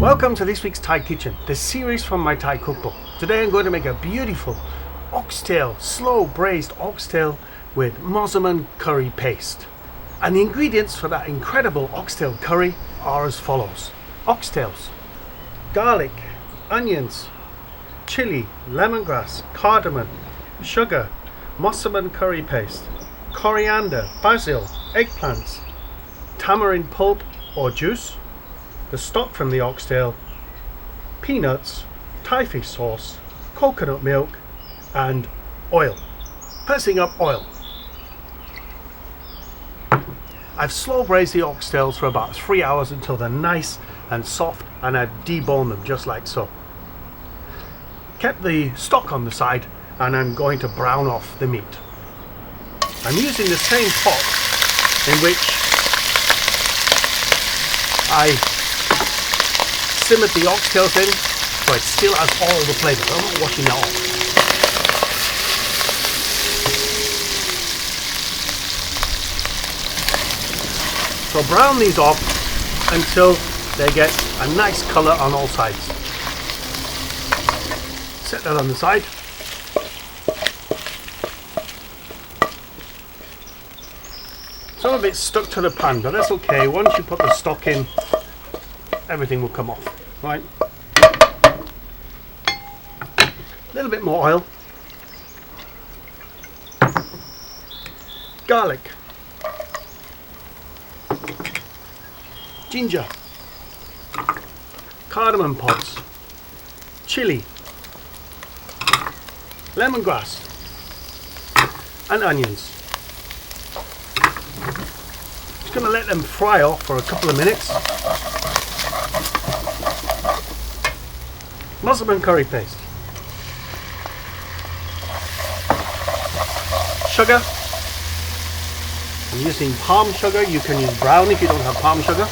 Welcome to this week's Thai Kitchen, the series from my Thai cookbook. Today I'm going to make a beautiful oxtail, slow braised oxtail with Mussaman curry paste. And the ingredients for that incredible oxtail curry are as follows. Oxtails, garlic, onions, chili, lemongrass, cardamom, sugar, Mussaman curry paste, coriander, basil, eggplants, tamarind pulp or juice, the stock from the oxtail, peanuts, Thai fish sauce, coconut milk and oil. First thing up, oil. I've slow braised the oxtails for about 3 hours until they're nice and soft, and I debone them just like so. Kept the stock on the side and I'm going to brown off the meat. I'm using the same pot in which I simmered the oxtails in, so it still has all the flavour. I'm not washing that off. So brown these off until they get a nice colour on all sides. Set that on the side. Some of it's stuck to the pan, but that's okay. Once you put the stock in, everything will come off. Right. A little bit more oil. Garlic. Ginger. Cardamom pods. Chili. Lemongrass. And onions. Just going to let them fry off for a couple of minutes. Mussaman curry paste. Sugar. I'm using palm sugar. You can use brown if you don't have palm sugar.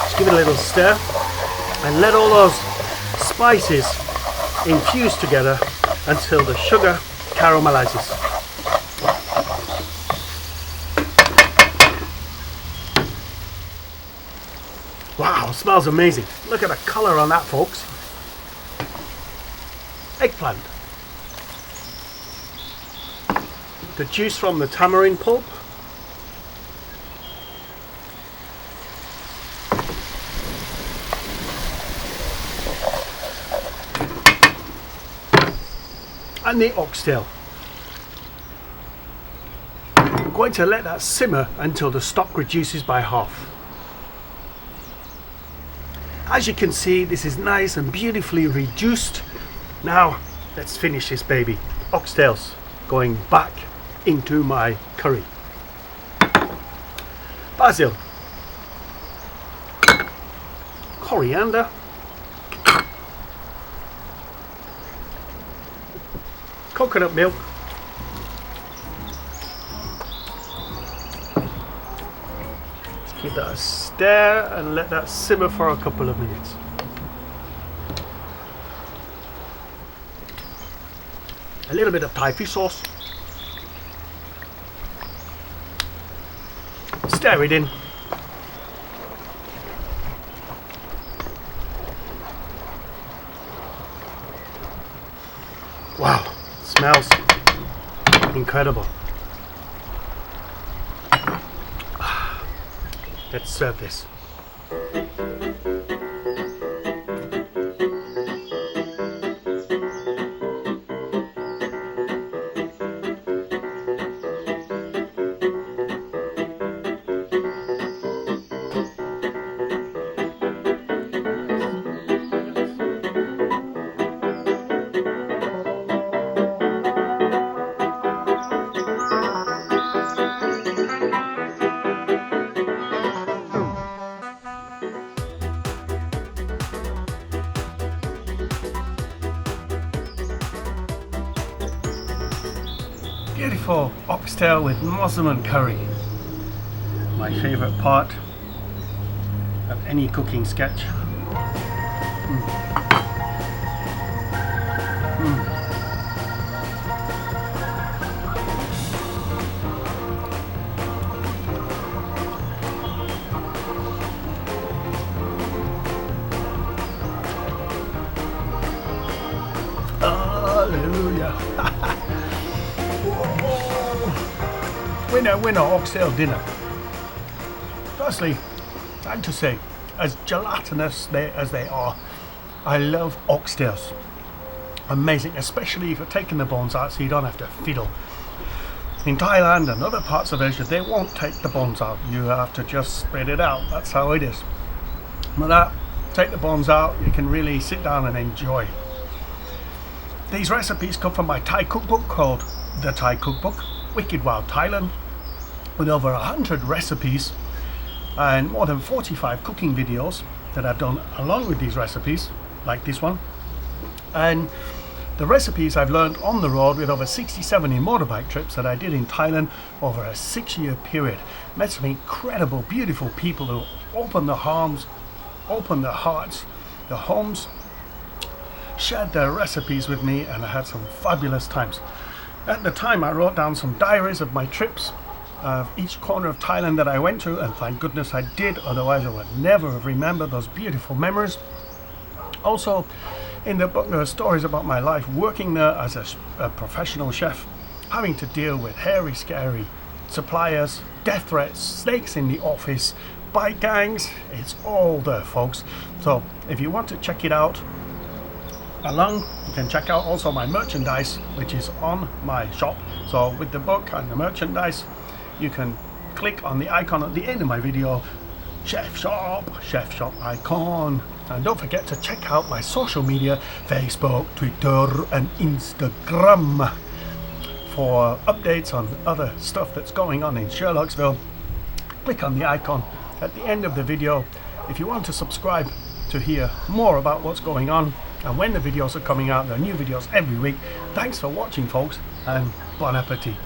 Just give it a little stir and let all those spices infuse together until the sugar caramelizes. Wow, smells amazing. Look at the colour on that, folks. Eggplant. The juice from the tamarind pulp. And the oxtail. I'm going to let that simmer until the stock reduces by half. As you can see, this is nice and beautifully reduced. Now, let's finish this baby. Oxtails going back into my curry. Basil. Coriander. Coconut milk. Give that a stir and let that simmer for a couple of minutes. A little bit of Thai fish sauce. Stir it in. Wow, smells incredible. Let's serve this. Beautiful oxtail with Mussaman curry. My favourite part of any cooking sketch. winner, winner oxtail dinner. Firstly, I have to say, as gelatinous as they are, I love oxtails. Amazing, especially if you're taking the bones out so you don't have to fiddle. In Thailand and other parts of Asia, they won't take the bones out. You have to just spit it out. That's how it is. With that, take the bones out, you can really sit down and enjoy. These recipes come from my Thai cookbook called The Thai Cookbook, Wicked Wild Thailand, with over 100 recipes and more than 45 cooking videos that I've done along with these recipes, like this one. And the recipes I've learned on the road with over 60-70 motorbike trips that I did in Thailand over a 6-year period. Met some incredible, beautiful people who opened their arms, opened their hearts, their homes, shared their recipes with me, and I had some fabulous times. At the time, I wrote down some diaries of my trips, of each corner of Thailand that I went to, and thank goodness I did, otherwise I would never have remembered those beautiful memories. Also, in the book there are stories about my life working there as a professional chef, having to deal with hairy, scary suppliers, death threats, snakes in the office, bike gangs. It's all there, folks. So if you want to check it out along, you can check out also my merchandise, which is on my shop. So with the book and the merchandise, you can click on the icon at the end of my video, chef shop icon. And don't forget to check out my social media, Facebook, Twitter and Instagram, for updates on other stuff that's going on in Sherlocksville. Click on the icon at the end of the video if you want to subscribe to hear more about what's going on and when the videos are coming out. There are new videos every week. Thanks for watching, folks, and bon appetit.